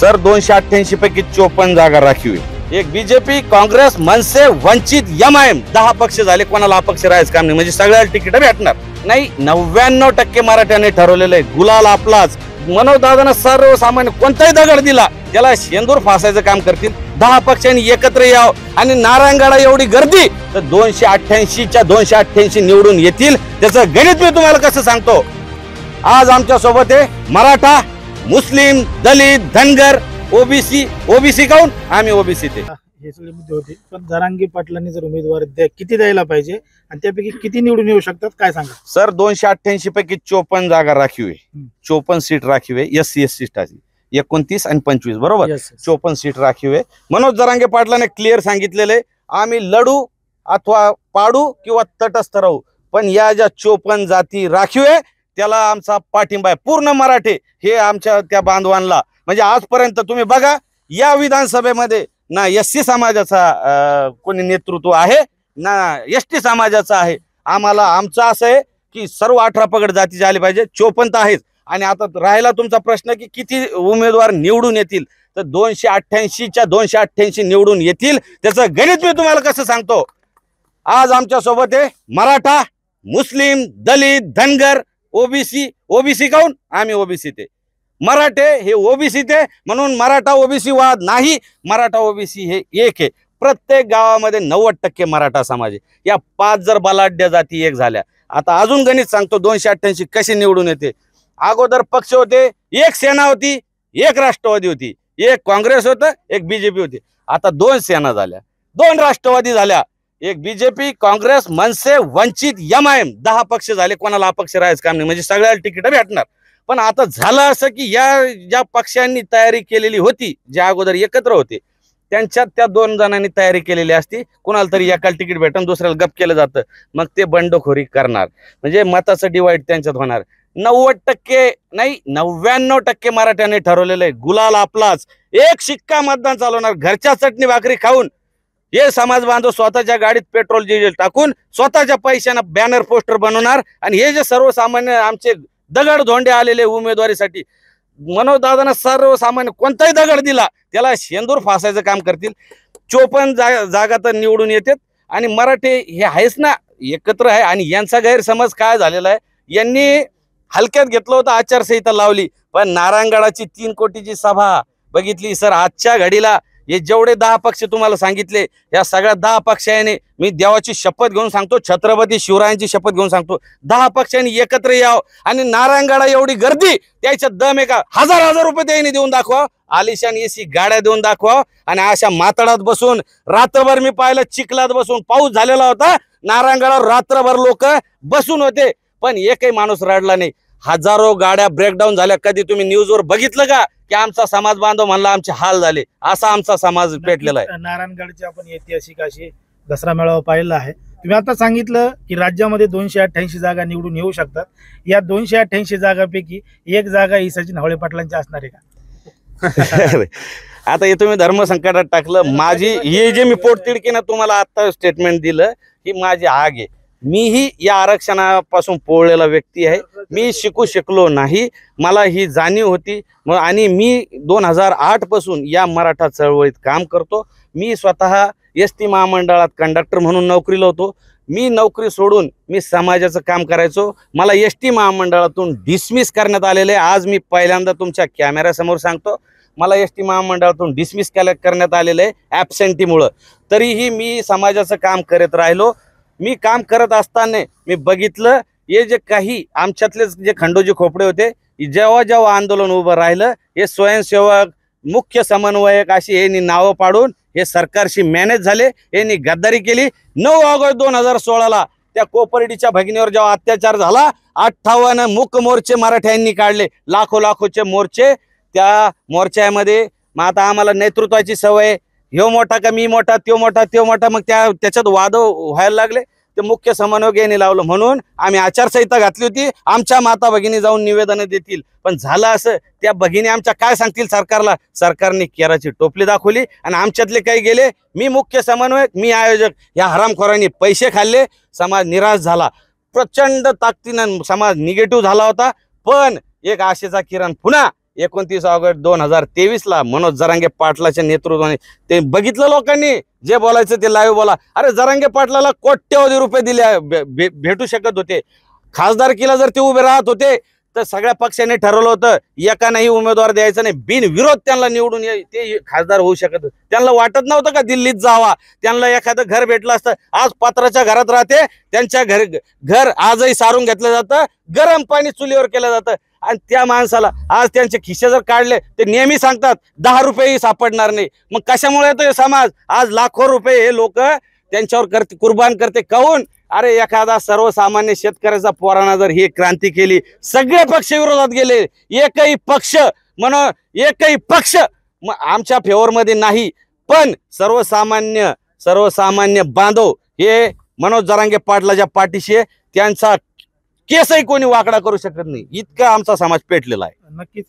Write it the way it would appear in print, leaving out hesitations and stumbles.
Sir 288 पैकी 54 जागा राखीव आहे। एक बीजेपी, काँग्रेस, मनसे, वंचित, एमआयएम 10 पक्ष झाले, कोणाला अपक्ष राहायचं काम नाही, म्हणजे सगळ्याला तिकीट भेटणार नाही। 99% मराठ्याने ठरवलेलं आहे, गुलाल आपलाच। मनोज दादांना सर्वसामान्य कोणताही दगड दिला त्याला शेंदूर फासायचं काम करतील। 10 पक्षांनी एकत्र यावं आणि नारायणगडा एवढी गर्दी तर 288च्या 288 निवडून येतील। त्याचं गणित मी तुम्हाला कसं सांगतो। आज आमच्या सोबत आहे मराठा, मुस्लिम, दलित, धनगर, ओबीसी। ओबीसी काऊन? आम्ही ओबीसी ते हे सगळे मुद्दे होते। पण जरांगे पाटलांनी जर उमेदवार किती द्यायला पाहिजे आणि त्यापैकी किती निवडून येऊ शकतात काय सांगा? सर 288 पैकी 54 जागा राखीव आहे, 54 सीट राखीव आहे। एससी एसटी 29 आणि 25 बरोबर, 54 सीट राखीव आहे। मनोज जरांगे पाटलाने क्लिअर सांगितलेलं आहे, आम्ही लढू अथवा पाडू किंवा तटस्थ राहू, पण या ज्या 54 जाती राखीव आहे त्याला आमचा पाठिंबा आहे। पूर्ण मराठे हे आमच्या त्या बांधवांना, म्हणजे आजपर्यंत तुम्ही बघा या विधानसभेमध्ये ना एससी समाजाचा कोणी नेतृत्व आहे ना एसटी समाजाचा आहे। आम्हाला आमचं असं आहे की सर्व 18 पगड जातीचे आले पाहिजे, 54 आहेच। आणि आता राहिला तुमचा प्रश्न की किती उमेदवार निवडून येतील, तर 288च्या 288 निवडून येतील। त्याचं गणित मी तुम्हाला कसं सांगतो। आज आमच्या सोबत आहे मराठा, मुस्लिम, दलित, धनगर, ओबीसी। ओबीसी काऊन? आम्ही ओबीसी ते मराठे हे ओबीसी ते, म्हणून मराठा ओबीसी वाद नाही, मराठा ओबीसी हे एक आहे। प्रत्येक गावामध्ये 90% मराठा समाज आहे। या 5 जर बलाढ्य जाती एक झाल्या, आता अजून गणित सांगतो 288 कशी निवडून येते। अगोदर पक्ष होते, एक सेना होती, एक राष्ट्रवादी होती, एक काँग्रेस होतं, एक बीजेपी होती। आता 2 सेना झाल्या, 2 राष्ट्रवादी झाल्या, एक बीजेपी, काँग्रेस, मनसे, वंचित, एमआयएम 10 पक्ष झाले, कोणाला अपक्ष राहायचं काम नाही, म्हणजे सगळ्याला तिकीट भेटणार। पण आता झालं असं की या ज्या पक्षांनी तयारी केलेली होती, ज्या अगोदर एकत्र होते, त्यांच्यात त्या 2 जणांनी तयारी केलेली असती, कोणाला तरी एकाला तिकीट भेटून दुसऱ्याला गप केलं जातं, मग ते बंडखोरी करणार, म्हणजे मताचं डिवाइड त्यांच्यात होणार। 90% नाही 99% मराठ्याने ठरवलेलं आहे, गुलाल आपलाच। एक शिक्का मतदान चालवणार, घरच्या चटणी भाकरी खाऊन हे समाज बांधव स्वतःच्या गाडीत पेट्रोल डिझेल टाकून स्वतःच्या पैशाने बॅनर पोस्टर बनवणार। आणि हे जे सर्वसामान्य आमचे दगड धोंडे आलेले उमेदवारीसाठी, मनोज दादांना सर्वसामान्य कोणताही दगड दिला त्याला शेंदूर फासायचं काम करतील। 54 जागा तर निवडून येतात। आणि मराठे हे आहेच ना एकत्र आहे। आणि यांचा गैरसमज काय झालेला आहे, यांनी हलक्यात घेतलं होतं, आचारसंहिता लावली, पण नारायणगडाची 3 कोटीची सभा बघितली। सर आजच्या घडीला हे जेवढे 10 पक्ष तुम्हाला सांगितले, या सगळ्या 10 पक्षाने मी देवाची शपथ घेऊन सांगतो, छत्रपती शिवरायांची शपथ घेऊन सांगतो, 10 पक्षांनी एकत्र यावं आणि नारायणगडा एवढी गर्दी त्याच्यात दम एका हजार रुपये त्यांनी देऊन दाखवा, आलिशान एसी गाड्या देऊन दाखवा। आणि अशा मातडात बसून रात्रभर मी पाहिलं, चिखलात बसून, पाऊस झालेला होता, नारायणगडावर रात्रभर लोक बसून होते, पण एकही माणूस रडला नाही। हजारो गाड्या ब्रेकडाऊन झाल्या। कधी तुम्ही न्यूजवर बघितलं का की आमचा समाज बांधव म्हणला आमचे हाल झाले? असा आमचा समाज पेटलेला आहे। नारायणगडचे आपण ऐतिहासिक अशी दसरा मेळावा पाहिला आहे। तुम्ही आता सांगितलं की राज्यामध्ये 288 जागा निवडून येऊ शकतात। या 288 जागापैकी एक जागा ही सचिन हवळे पाटलांची असणार आहे का? आता हे तुम्ही धर्मसंकटात टाकलं। माझी हे जे मी पोटतिडकीनं तुम्हाला आता स्टेटमेंट दिलं, ही माझी आग आहे। मीही या आरक्षणापासून पोळलेला व्यक्ती आहे। मी शिकलो नाही, मला ही जाणीव होती। आणि मी 2008 पासून या मराठा चळवळीत काम करतो। मी स्वतः एसटी महामंडळात कंडक्टर म्हणून नोकरीला होतो। मी नोकरी सोडून मी समाजाचं काम करायचो। मला एसटी महामंडळातून डिसमिस करण्यात आलेले। आज मी पहिल्यांदा तुमच्या कॅमेऱ्यासमोर सांगतो, मला एसटी महामंडळातून डिसमिस करण्यात आलेलं आहे ॲब्सेंटीमुळं। तरीही मी समाजाचं काम करत राहिलो। मी काम करत असताना मी बघितलं, हे जे काही आमच्यातले जे खंडोजी खोपडे होते, जेव्हा जेव्हा आंदोलन उभं राहिलं, हे स्वयंसेवक, मुख्य समन्वयक अशी यांनी नावं पाडून हे सरकारशी मॅनेज झाले, यांनी गद्दारी केली। 9 ऑगस्ट 2016ला त्या कोपर्डीच्या भगिनीवर जेव्हा अत्याचार झाला, 58 मूक मोर्चे मराठ्यांनी काढले, लाखोचे मोर्चे। त्या मोर्चामध्ये मग आता आम्हाला नेतृत्वाची सवय, ह्यो मोठा का मी मोठा, त्यो मोठा, मग त्याच्यात वाद व्हायला लागले। ते मुख्य समन्वयक यांनी लावलं, म्हणून आम्ही आचारसंहिता घातली होती, आमच्या माता भगिनी जाऊन निवेदन देतील। पण झालं असं, त्या भगिनी आमच्या काय सांगतील सरकारला? सरकारने केराची टोपली दाखवली आणि आमच्यातले काही गेले। मी मुख्य समन्वयक, मी आयोजक, या हरामखोरांनी पैसे खाल्ले, समाज निराश झाला, प्रचंड ताकदीनं समाज निगेटिव्ह झाला होता। पण एक आशेचा किरण पुन्हा 29 ऑगस्ट 2023ला मनोज जरांगे पाटलाच्या नेतृत्वाने ते बघितलं लोकांनी, जे बोलायचं ते लाईव्ह बोला. अरे जरांगे पाटलाला कोट्यवधी रुपये दिले भेटू शकत होते. खासदारकीला जर ते उभे राहत होते तर सगळ्या पक्षांनी ठरवलं होतं एकालाही उमेदवार द्यायचा नाही, बिनविरोध त्यांना निवडून ते खासदार होऊ शकत. त्यांना वाटत नव्हतं का दिल्लीत जावा, त्यांना एखादं घर भेटलं असतं. आज पत्राच्या घरात राहते, त्यांच्या घर आजही सारून घेतलं जातं, गरम पाणी चुलीवर केलं जातं. आणि त्या माणसाला आज त्यांचे खिसे जर काढले ते नेहमी सांगतात 10 रुपयेही सापडणार नाही. मग कशामुळे येतो समाज आज लाखो रुपये हे लोक त्यांच्यावर कुर्बान करते काहून? अरे एखादा सर्वसामान्य शेतकऱ्याचा पोरानं जर ही क्रांती केली, सगळे पक्ष विरोधात गेले, एकही पक्ष आमच्या फेवर मध्ये नाही, पण सर्वसामान्य बांधव हे मनोज जरांगे पाटलाच्या पाठीशी आहे. त्यांचा केसही कोणी वाकडा करू शकत नाही, इतका आमचा समाज पेटलेला आहे. नक्कीच